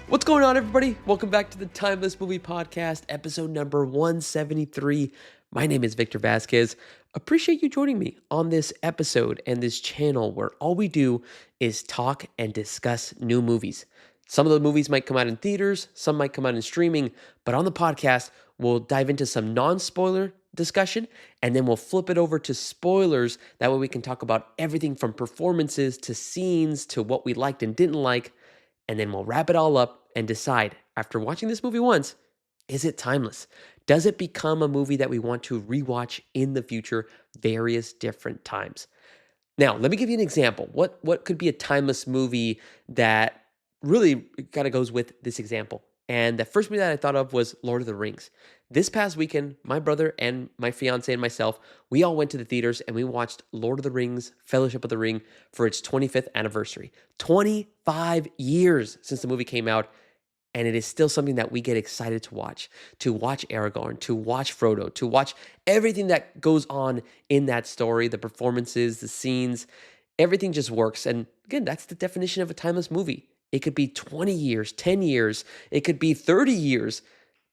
What's going on, everybody? Welcome back to the Timeless Movie Podcast, episode number 173. My name is Victor Vasquez. Appreciate you joining me on this episode and this channel where all we do is talk and discuss new movies. Some of the movies might come out in theaters, some might come out in streaming, but on the podcast, we'll dive into some non-spoiler discussion, and then we'll flip it over to spoilers. That way we can talk about everything from performances to scenes to what we liked and didn't like. And then we'll wrap it all up and decide, after watching this movie once, is it timeless? Does it become a movie that we want to rewatch in the future various different times? Now, let me give you an example. What could be a timeless movie that really kind of goes with this example? And the first movie that I thought of was Lord of the Rings. This past weekend, my brother and my fiance and myself, we all went to the theaters and we watched Lord of the Rings, Fellowship of the Ring for its 25th anniversary. 25 years since the movie came out, and it is still something that we get excited to watch Aragorn, to watch Frodo, to watch everything that goes on in that story, the performances, the scenes, everything just works. And again, that's the definition of a timeless movie. It could be 20 years, 10 years, it could be 30 years,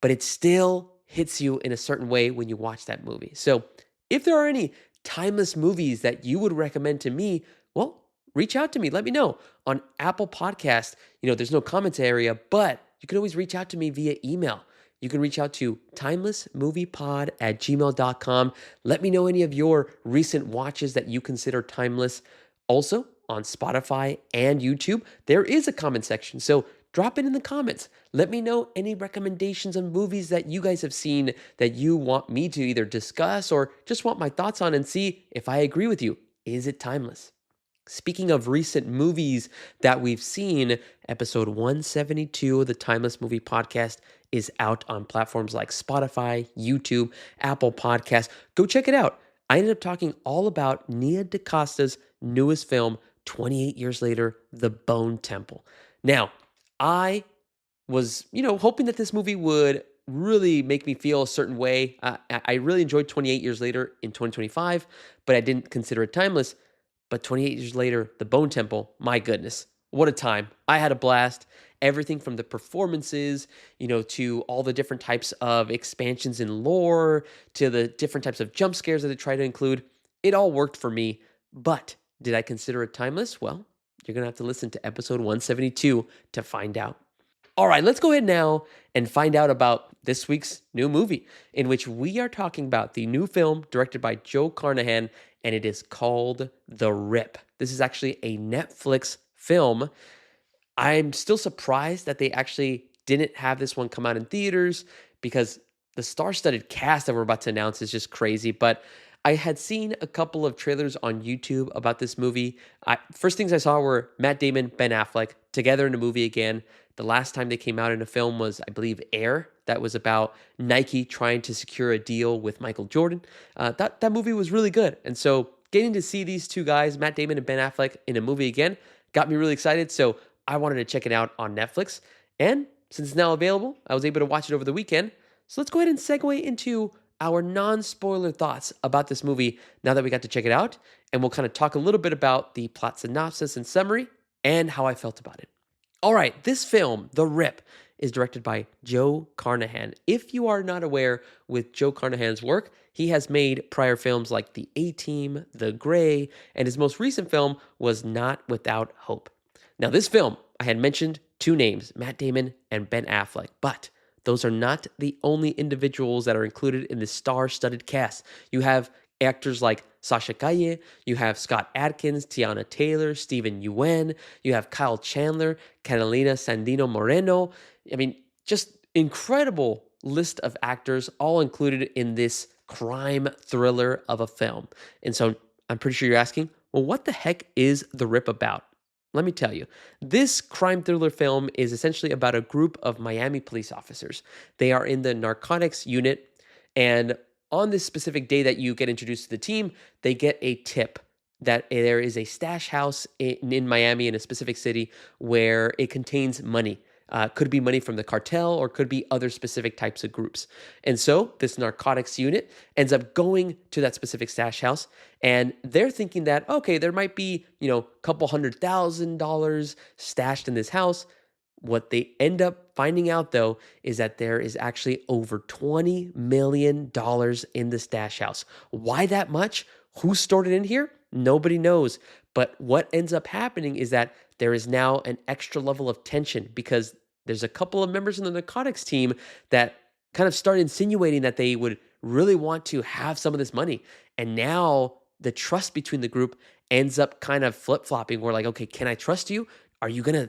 but it still hits you in a certain way when you watch that movie. So if there are any timeless movies that you would recommend to me, well, reach out to me. Let me know on Apple Podcast. There's no comments area, but you can always reach out to me via email. You can reach out to timelessmoviepod@gmail.com. Let me know any of your recent watches that you consider timeless. Also, on Spotify and YouTube, there is a comment section. So drop it in the comments. Let me know any recommendations on movies that you guys have seen that you want me to either discuss or just want my thoughts on, and see if I agree with you. Is it timeless? Speaking of recent movies that we've seen, episode 172 of the Timeless Movie Podcast is out on platforms like Spotify, YouTube, Apple Podcasts. Go check it out. I ended up talking all about Nia DaCosta's newest film, 28 years later, The Bone Temple. Now, I was, hoping that this movie would really make me feel a certain way. I really enjoyed 28 years later in 2025, but I didn't consider it timeless. But 28 years later, The Bone Temple, my goodness, what a time. I had a blast. Everything from the performances, to all the different types of expansions in lore, to the different types of jump scares that they try to include. It all worked for me. But did I consider it timeless? Well, you're going to have to listen to episode 172 to find out. All right, let's go ahead now and find out about this week's new movie, in which we are talking about the new film directed by Joe Carnahan, and it is called The Rip. This is actually a Netflix film. I'm still surprised that they actually didn't have this one come out in theaters, because the star-studded cast that we're about to announce is just crazy. But I had seen a couple of trailers on YouTube about this movie. First things I saw were Matt Damon, Ben Affleck together in a movie again. The last time they came out in a film was, I believe, Air. That was about Nike trying to secure a deal with Michael Jordan. That movie was really good. And so getting to see these two guys, Matt Damon and Ben Affleck, in a movie again, got me really excited. So I wanted to check it out on Netflix. And since it's now available, I was able to watch it over the weekend. So let's go ahead and segue into our non-spoiler thoughts about this movie now that we got to check it out. And we'll kind of talk a little bit about the plot synopsis and summary and how I felt about it. All right, this film, The Rip, is directed by Joe Carnahan. If you are not aware with Joe Carnahan's work, he has made prior films like The A-Team, The Grey, and his most recent film was Not Without Hope. Now, this film, I had mentioned two names, Matt Damon and Ben Affleck, but those are not the only individuals that are included in the star-studded cast. You have actors like Sasha Calle, you have Scott Adkins, Tiana Taylor, Stephen Yuen, you have Kyle Chandler, Catalina Sandino Moreno. I mean, just incredible list of actors all included in this crime thriller of a film. And so I'm pretty sure you're asking, well, what the heck is The Rip about? Let me tell you, this crime thriller film is essentially about a group of Miami police officers. They are in the narcotics unit, and on this specific day that you get introduced to the team, they get a tip that there is a stash house in Miami, in a specific city, where it contains money. Could be money from the cartel, or could be other specific types of groups. And so this narcotics unit ends up going to that specific stash house, and they're thinking that, okay, there might be, a couple $100,000 stashed in this house. What they end up finding out, though, is that there is actually over $20 million in the stash house. Why that much? Who stored it in here? Nobody knows. But what ends up happening is that there is now an extra level of tension because there's a couple of members in the narcotics team that kind of start insinuating that they would really want to have some of this money. And now the trust between the group ends up kind of flip flopping. We're like, okay, can I trust you? Are you going to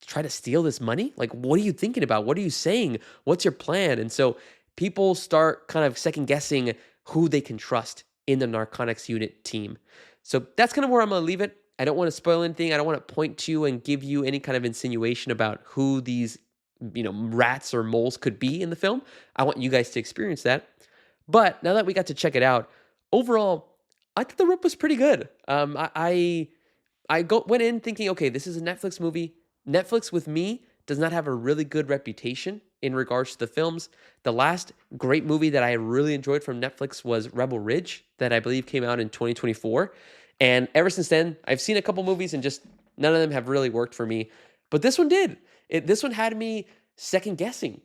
try to steal this money? Like, what are you thinking about? What are you saying? What's your plan? And so people start kind of second guessing who they can trust in the narcotics unit team. So that's kind of where I'm going to leave it. I don't want to spoil anything. I don't want to point to and give you any kind of insinuation about who these, rats or moles could be in the film. I want you guys to experience that. But now that we got to check it out, overall, I thought The Rip was pretty good. Went in thinking, okay, this is a Netflix movie. Netflix with me does not have a really good reputation in regards to the films. The last great movie that I really enjoyed from Netflix was Rebel Ridge, that I believe came out in 2024. And ever since then, I've seen a couple movies and just none of them have really worked for me. But this one did. This one had me second guessing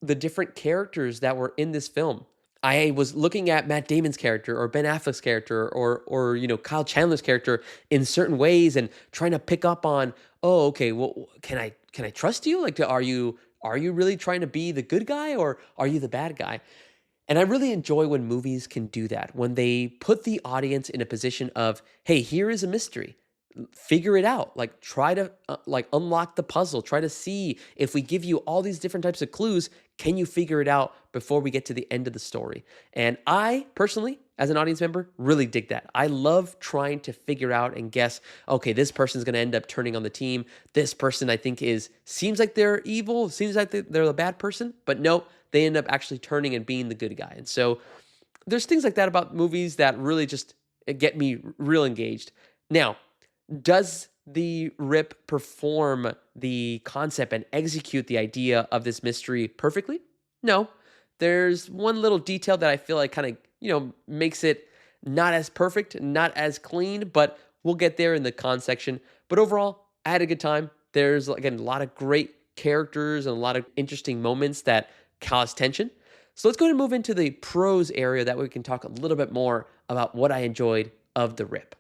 the different characters that were in this film. I was looking at Matt Damon's character or Ben Affleck's character or Kyle Chandler's character in certain ways and trying to pick up on, oh, okay, well, can I trust you? Like, are you really trying to be the good guy or are you the bad guy? And I really enjoy when movies can do that, when they put the audience in a position of, hey, here is a mystery. Figure it out. Like, try to unlock the puzzle. Try to see if we give you all these different types of clues, can you figure it out before we get to the end of the story? And I personally, as an audience member, really dig that. I love trying to figure out and guess, okay, this person's going to end up turning on the team. This person I think seems like they're evil, seems like they're the bad person, but no, they end up actually turning and being the good guy. And so there's things like that about movies that really just get me real engaged. Now, does the Rip perform the concept and execute the idea of this mystery perfectly? No. There's one little detail that I feel like kind of, makes it not as perfect, not as clean, but we'll get there in the con section. But overall, I had a good time. There's, again, a lot of great characters and a lot of interesting moments that cause tension. So let's go ahead and move into the pros area that we can talk a little bit more about what I enjoyed of the Rip.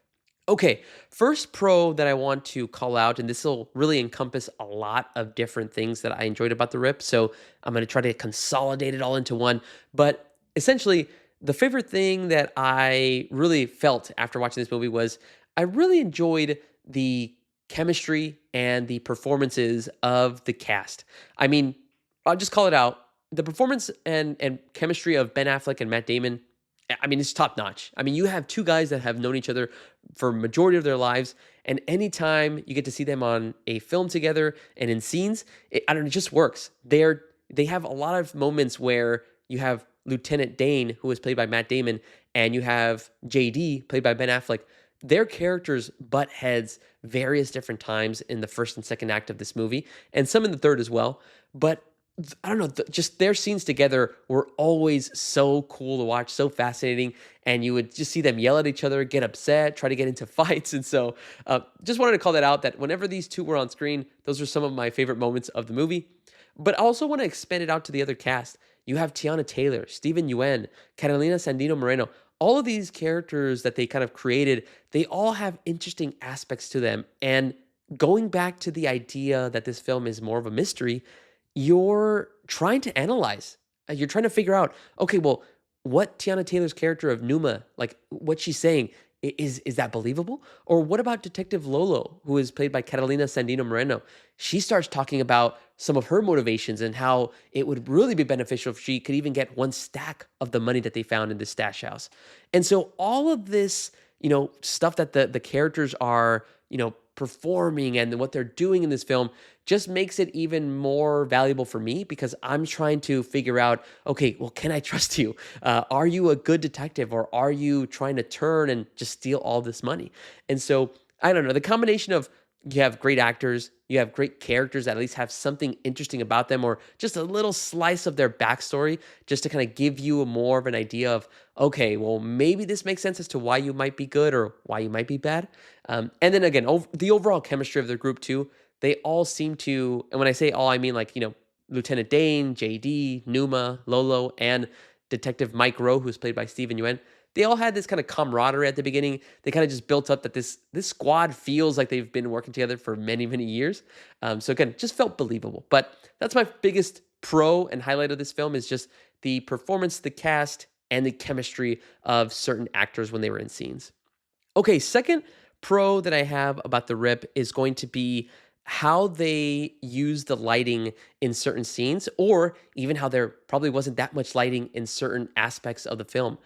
Okay, first pro that I want to call out, and this will really encompass a lot of different things that I enjoyed about the Rip, so I'm going to try to consolidate it all into one. But essentially, the favorite thing that I really felt after watching this movie was I really enjoyed the chemistry and the performances of the cast. I mean, I'll just call it out. The performance and chemistry of Ben Affleck and Matt Damon, I mean, it's top notch. I mean, you have two guys that have known each other for a majority of their lives, and anytime you get to see them on a film together and in scenes, it just works. They have a lot of moments where you have Lieutenant Dane, who is played by Matt Damon, and you have JD, played by Ben Affleck. Their characters butt heads various different times in the first and second act of this movie, and some in the third as well. But I don't know, just their scenes together were always so cool to watch, so fascinating. And you would just see them yell at each other, get upset, try to get into fights. And so just wanted to call that out, that whenever these two were on screen, those were some of my favorite moments of the movie. But I also want to expand it out to the other cast. You have Tiana Taylor, Steven Yeun, Catalina Sandino Moreno. All of these characters that they kind of created, they all have interesting aspects to them. And going back to the idea that this film is more of a mystery, you're trying to analyze. You're trying to figure out, okay, well, what Tiana Taylor's character of Numa, like what she's saying, is that believable? Or what about Detective Lolo, who is played by Catalina Sandino Moreno? She starts talking about some of her motivations and how it would really be beneficial if she could even get one stack of the money that they found in the stash house. And so all of this, stuff that the characters are, performing and what they're doing in this film just makes it even more valuable for me, because I'm trying to figure out, okay, well, can I trust you? Are you a good detective, or are you trying to turn and just steal all this money? And so, I don't know, the combination of you have great actors, you have great characters that at least have something interesting about them, or just a little slice of their backstory, just to kind of give you more of an idea of, okay, well, maybe this makes sense as to why you might be good or why you might be bad. And then again, the overall chemistry of the group too. they all seem to, and when I say all, I mean like, Lieutenant Dane, JD, Numa, Lolo, and Detective Mike Rowe, who's played by Steven Yeun. They all had this kind of camaraderie at the beginning. They kind of just built up that this squad feels like they've been working together for many, many years. So again, just felt believable. But that's my biggest pro and highlight of this film is just the performance, the cast, and the chemistry of certain actors when they were in scenes. Okay, second pro that I have about the Rip is going to be how they use the lighting in certain scenes, or even how there probably wasn't that much lighting in certain aspects of the film.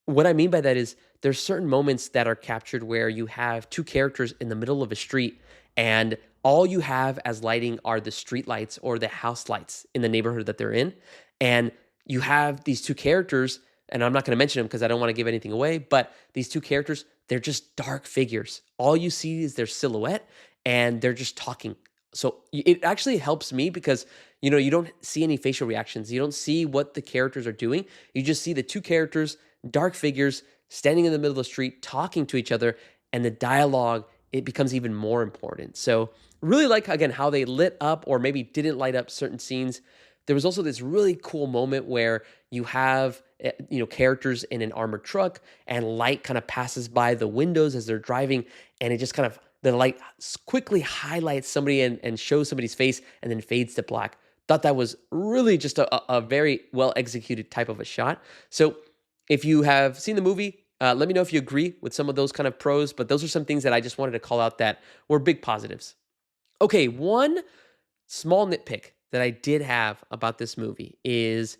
What I mean by that is there's certain moments that are captured where you have two characters in the middle of a street and all you have as lighting are the street lights or the house lights in the neighborhood that they're in. And you have these two characters, and I'm not going to mention them because I don't want to give anything away, but these two characters, they're just dark figures. All you see is their silhouette and they're just talking. So it actually helps me because you don't see any facial reactions. You don't see what the characters are doing. You just see the two characters, dark figures, standing in the middle of the street, talking to each other, and the dialogue, it becomes even more important. So really like, again, how they lit up or maybe didn't light up certain scenes. There was also this really cool moment where you have characters in an armored truck and light kind of passes by the windows as they're driving, and it just kind of the light quickly highlights somebody and shows somebody's face and then fades to black. Thought that was really just a very well executed type of a shot. So if you have seen the movie, let me know if you agree with some of those kind of pros, but those are some things that I just wanted to call out that were big positives. Okay, one small nitpick that I did have about this movie is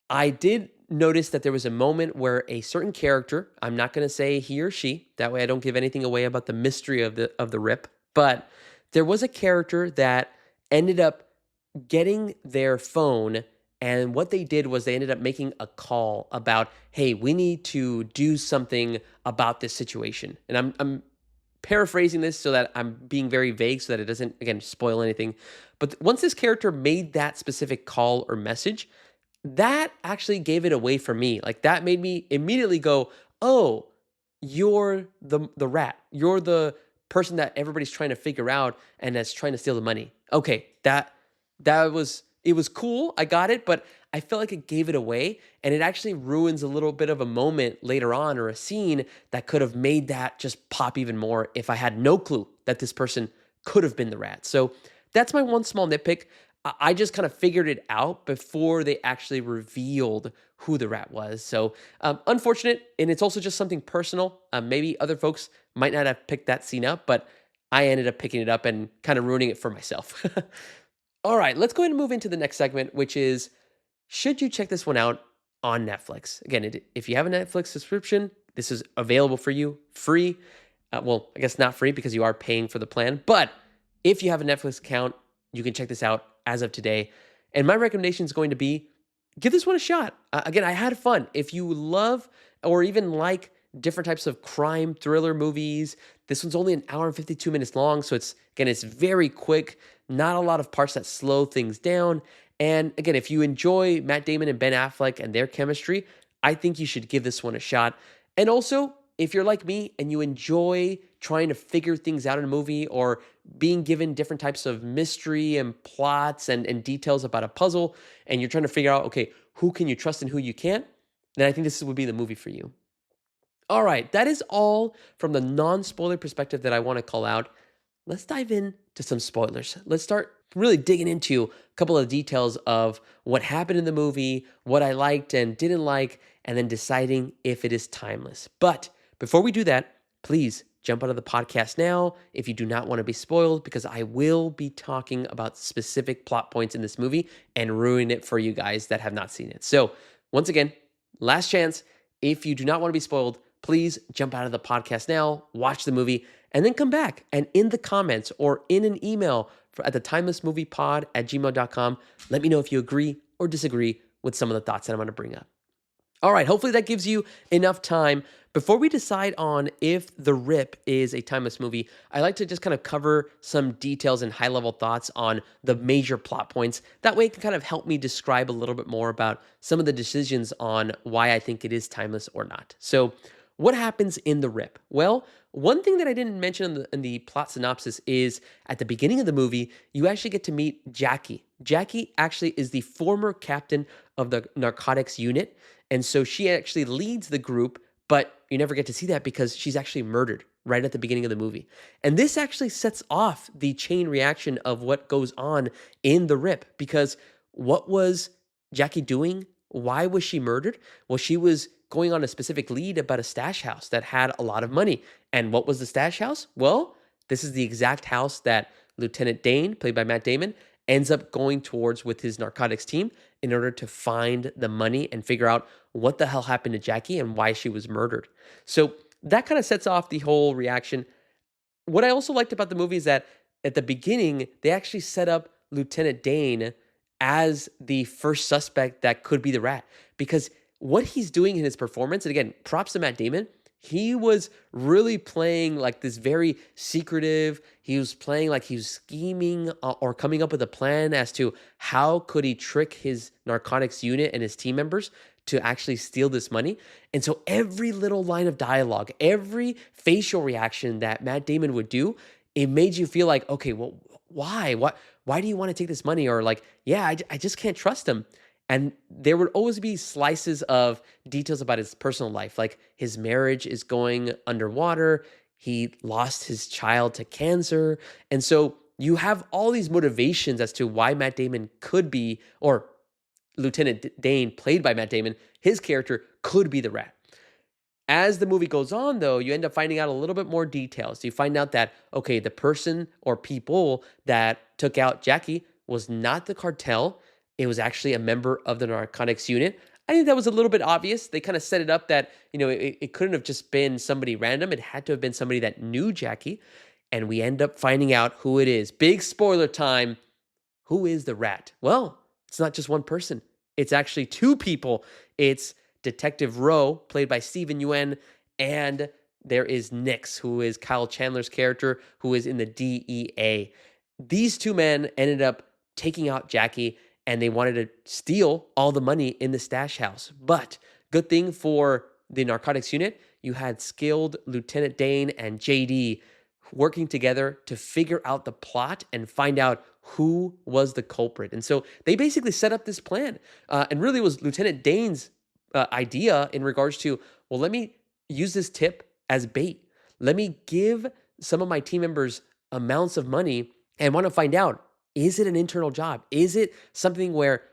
I did notice that there was a moment where a certain character, I'm not going to say he or she, that way I don't give anything away about the mystery of the Rip, but there was a character that ended up getting their phone, and what they did was they ended up making a call about, hey, we need to do something about this situation. And I'm paraphrasing this so that I'm being very vague so that it doesn't, again, spoil anything. But once this character made that specific call or message, that actually gave it away for me. Like that made me immediately go, "Oh, you're the rat. You're the person that everybody's trying to figure out and that's trying to steal the money." Okay, that was it was cool. I got it, but I felt like it gave it away and it actually ruins a little bit of a moment later on or a scene that could have made that just pop even more if I had no clue that this person could have been the rat. So, that's my one small nitpick. I just kind of figured it out before they actually revealed who the rat was. So unfortunate, and it's also just something personal. Maybe other folks might not have picked that scene up, but I ended up picking it up and kind of ruining it for myself. All right, let's go ahead and move into the next segment, which is should you check this one out on Netflix? Again, if you have a Netflix subscription, this is available for you free. Well, I guess not free because you are paying for the plan, but if you have a Netflix account, you can check this out as of today. And my recommendation is going to be give this one a shot. Again, I had fun. If you love or even like different types of crime thriller movies, this one's only an hour and 52 minutes long. So it's very quick, not a lot of parts that slow things down. And again, if you enjoy Matt Damon and Ben Affleck and their chemistry, I think you should give this one a shot. And also, if you're like me and you enjoy trying to figure things out in a movie or being given different types of mystery and plots and details about a puzzle, and you're trying to figure out, okay, who can you trust and who you can't, then I think this would be the movie for you. All right, that is all from the non-spoiler perspective that I want to call out. Let's dive in to some spoilers. Let's start really digging into a couple of details of what happened in the movie, what I liked and didn't like, and then deciding if it is timeless. But before we do that, please jump out of the podcast now if you do not want to be spoiled, because I will be talking about specific plot points in this movie and ruin it for you guys that have not seen it. So once again, last chance. If you do not want to be spoiled, please jump out of the podcast now, watch the movie, and then come back. And in the comments or in an email at the timelessmoviepod@gmail.com, let me know if you agree or disagree with some of the thoughts that I'm going to bring up. All right, hopefully that gives you enough time. Before we decide on if The Rip is a timeless movie, I like to just kind of cover some details and high-level thoughts on the major plot points. That way it can kind of help me describe a little bit more about some of the decisions on why I think it is timeless or not. So What happens in the rip? Well, one thing that I didn't mention in the plot synopsis is at the beginning of the movie, you actually get to meet Jackie. Jackie actually is the former captain of the narcotics unit. And so she actually leads the group, but you never get to see that because she's actually murdered right at the beginning of the movie. And this actually sets off the chain reaction of what goes on in the rip because what was Jackie doing? Why was she murdered? Well, she was going on a specific lead about a stash house that had a lot of money. And what was the stash house? Well, this is the exact house that Lieutenant Dane, played by Matt Damon, ends up going towards with his narcotics team in order to find the money and figure out what the hell happened to Jackie and why she was murdered. So that kind of sets off the whole reaction. What I also liked about the movie is that at the beginning, they actually set up Lieutenant Dane as the first suspect that could be the rat because what he's doing in his performance, and again, props to Matt Damon, he was really playing like this very secretive. He was playing like he was scheming or coming up with a plan as to how could he trick his narcotics unit and his team members to actually steal this money. And so every little line of dialogue, every facial reaction that Matt Damon would do, it made you feel like, okay, well, why? Why do you want to take this money? Or like, yeah, I just can't trust him. And there would always be slices of details about his personal life, like his marriage is going underwater. He lost his child to cancer. And so you have all these motivations as to why Matt Damon could be, or Lieutenant Dane, played by Matt Damon, his character could be the rat. As the movie goes on, though, you end up finding out a little bit more details. You find out that, okay, the person or people that took out Jackie was not the cartel. It was actually a member of the narcotics unit. I think that was a little bit obvious. They kind of set it up that, it couldn't have just been somebody random. It had to have been somebody that knew Jackie. And we end up finding out who it is. Big spoiler time. Who is the rat? Well, it's not just one person. It's actually two people. It's Detective Rowe, played by Steven Yeun, and there is Nix, who is Kyle Chandler's character, who is in the DEA. These two men ended up taking out Jackie, and they wanted to steal all the money in the stash house. But good thing for the narcotics unit, you had skilled Lieutenant Dane and JD working together to figure out the plot and find out who was the culprit. And so they basically set up this plan. And really it was Lieutenant Dane's idea in regards to, well, let me use this tip as bait. Let me give some of my team members amounts of money and want to find out, is it an internal job? Is it something where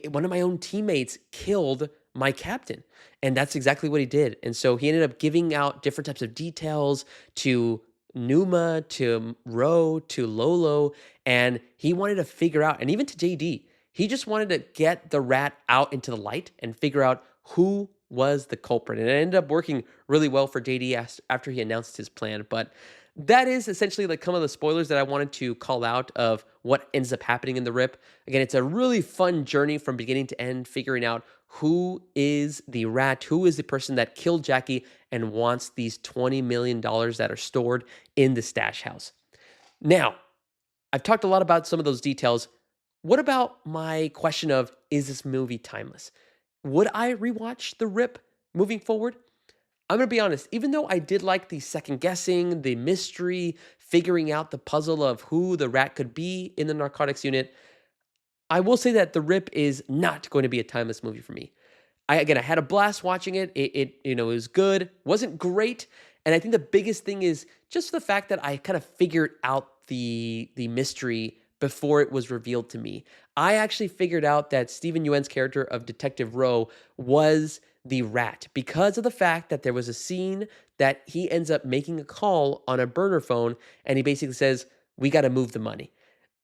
one of my own teammates killed my captain? And that's exactly what he did. And so he ended up giving out different types of details to Numa, to Ro, to Lolo, and he wanted to figure out, and even to JD, he just wanted to get the rat out into the light and figure out who was the culprit. And it ended up working really well for JD after he announced his plan. But that is essentially like some of the spoilers that I wanted to call out of what ends up happening in the rip. Again, it's a really fun journey from beginning to end, figuring out who is the rat, who is the person that killed Jackie and wants these $20 million that are stored in the stash house. Now, I've talked a lot about some of those details. What about my question of, is this movie timeless? Would I rewatch The Rip moving forward? I'm going to be honest, even though I did like the second guessing, the mystery, figuring out the puzzle of who the rat could be in the narcotics unit, I will say that The Rip is not going to be a timeless movie for me. I had a blast watching it. It was good, wasn't great, and I think the biggest thing is just the fact that I kind of figured out the mystery before it was revealed to me. I actually figured out that Steven Yeun's character of Detective Rowe was the rat because of the fact that there was a scene that he ends up making a call on a burner phone, and he basically says, "We got to move the money."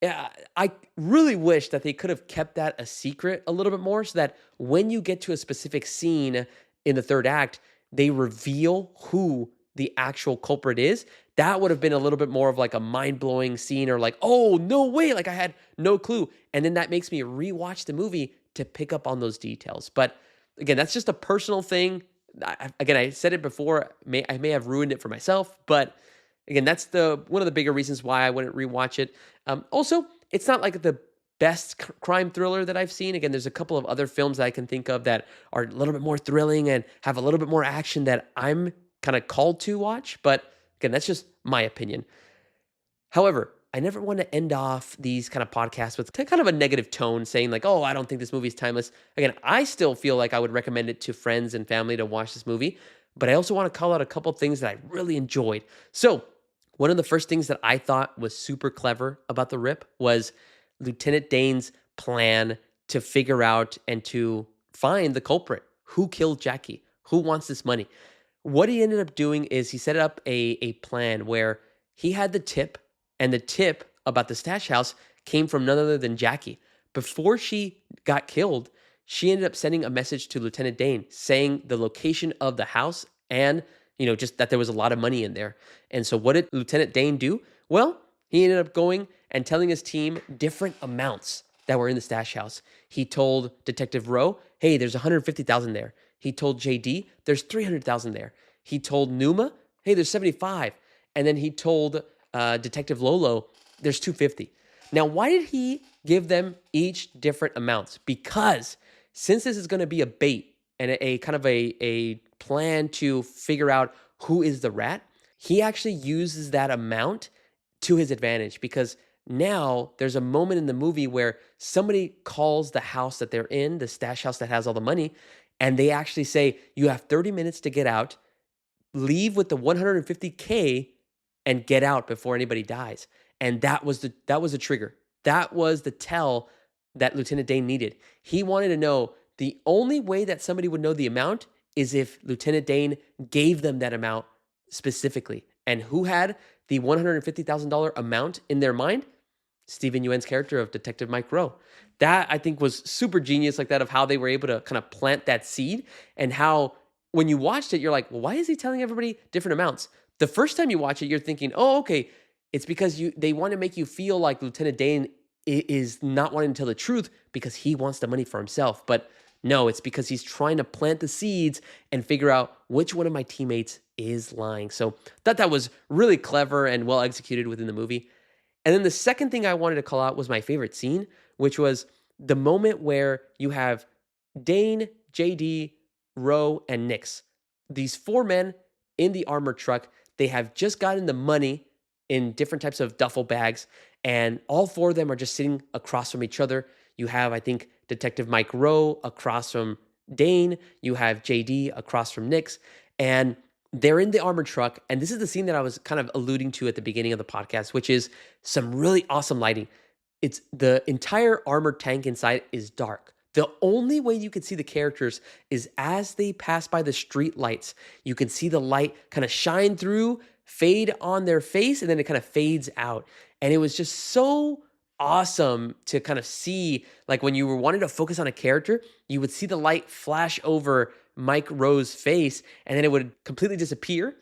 Yeah, I really wish that they could have kept that a secret a little bit more so that when you get to a specific scene in the third act, they reveal who the actual culprit is. That would have been a little bit more of like a mind-blowing scene or like, oh, no way, like I had no clue. And then that makes me rewatch the movie to pick up on those details. But again, that's just a personal thing. I said it before, I may have ruined it for myself, but again, that's one of the bigger reasons why I wouldn't rewatch it. Also, it's not like the best crime thriller that I've seen. Again, there's a couple of other films that I can think of that are a little bit more thrilling and have a little bit more action that I'm kind of called to watch, but again, that's just my opinion. However, I never want to end off these kind of podcasts with kind of a negative tone saying like, "Oh, I don't think this movie is timeless." Again, I still feel like I would recommend it to friends and family to watch this movie, but I also want to call out a couple things that I really enjoyed. So, one of the first things that I thought was super clever about The Rip was Lieutenant Dane's plan to figure out and to find the culprit. Who killed Jackie? Who wants this money? What he ended up doing is he set up a plan where he had the tip, and the tip about the stash house came from none other than Jackie. Before she got killed, she ended up sending a message to Lieutenant Dane saying the location of the house and, just that there was a lot of money in there. And so what did Lieutenant Dane do? Well, he ended up going and telling his team different amounts that were in the stash house. He told Detective Rowe, "Hey, there's 150,000 there." He told JD, "There's 300,000 there." He told Numa, "Hey, there's 75." And then he told Detective Lolo, "There's 250." Now, why did he give them each different amounts? Because since this is going to be a bait and a kind of a plan to figure out who is the rat, he actually uses that amount to his advantage because now there's a moment in the movie where somebody calls the house that they're in, the stash house that has all the money, and they actually say, "You have 30 minutes to get out, leave with the 150K and get out before anybody dies." And that was the trigger. That was the tell that Lieutenant Dane needed. He wanted to know the only way that somebody would know the amount is if Lieutenant Dane gave them that amount specifically. And who had the $150,000 amount in their mind? Steven Yeun's character of Detective Mike Rowe. That I think was super genius, like that of how they were able to kind of plant that seed and how when you watched it, you're like, well, why is he telling everybody different amounts? The first time you watch it, you're thinking, oh, okay, it's because they want to make you feel like Lieutenant Dane is not wanting to tell the truth because he wants the money for himself. But no, it's because he's trying to plant the seeds and figure out which one of my teammates is lying. So that was really clever and well executed within the movie. And then the second thing I wanted to call out was my favorite scene, which was the moment where you have Dane, JD, Rowe, and Nix. These four men in the armored truck, they have just gotten the money in different types of duffel bags, and all four of them are just sitting across from each other. You have, I think, Detective Mike Rowe across from Dane. You have JD across from Nix, and they're in the armored truck. And this is the scene that I was kind of alluding to at the beginning of the podcast, which is some really awesome lighting. It's the entire armored tank inside is dark. The only way you can see the characters is as they pass by the street lights. You can see the light kind of shine through, fade on their face, and then it kind of fades out. And it was just so awesome to kind of see, like when you were wanting to focus on a character, you would see the light flash over Mike Rowe's face, and then it would completely disappear.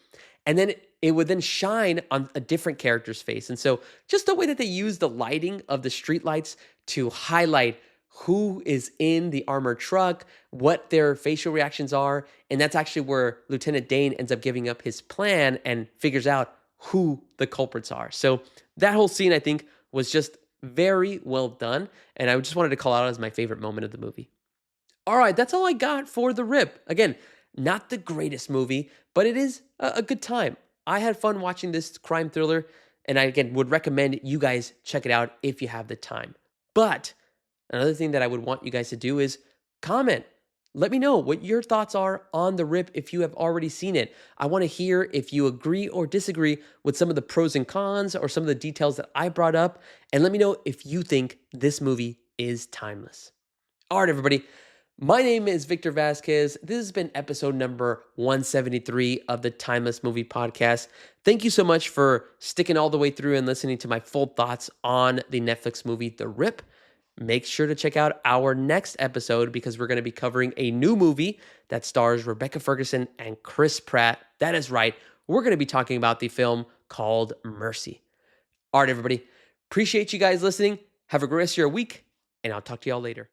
And then it would then shine on a different character's face. And so just the way that they use the lighting of the streetlights to highlight who is in the armored truck, what their facial reactions are. And that's actually where Lieutenant Dane ends up giving up his plan and figures out who the culprits are. So that whole scene, I think, was just very well done. And I just wanted to call out as my favorite moment of the movie. All right, that's all I got for The Rip. Again, not the greatest movie, but it is a good time. I had fun watching this crime thriller, and I, again, would recommend you guys check it out if you have the time. But another thing that I would want you guys to do is comment. Let me know what your thoughts are on The Rip if you have already seen it. I want to hear if you agree or disagree with some of the pros and cons or some of the details that I brought up. And let me know if you think this movie is timeless. All right, everybody. My name is Victor Vasquez. This has been episode number 173 of the Timeless Movie Podcast. Thank you so much for sticking all the way through and listening to my full thoughts on the Netflix movie, The Rip. Make sure to check out our next episode because we're going to be covering a new movie that stars Rebecca Ferguson and Chris Pratt. That is right. We're going to be talking about the film called Mercy. All right, everybody. Appreciate you guys listening. Have a great rest of your week, and I'll talk to y'all later.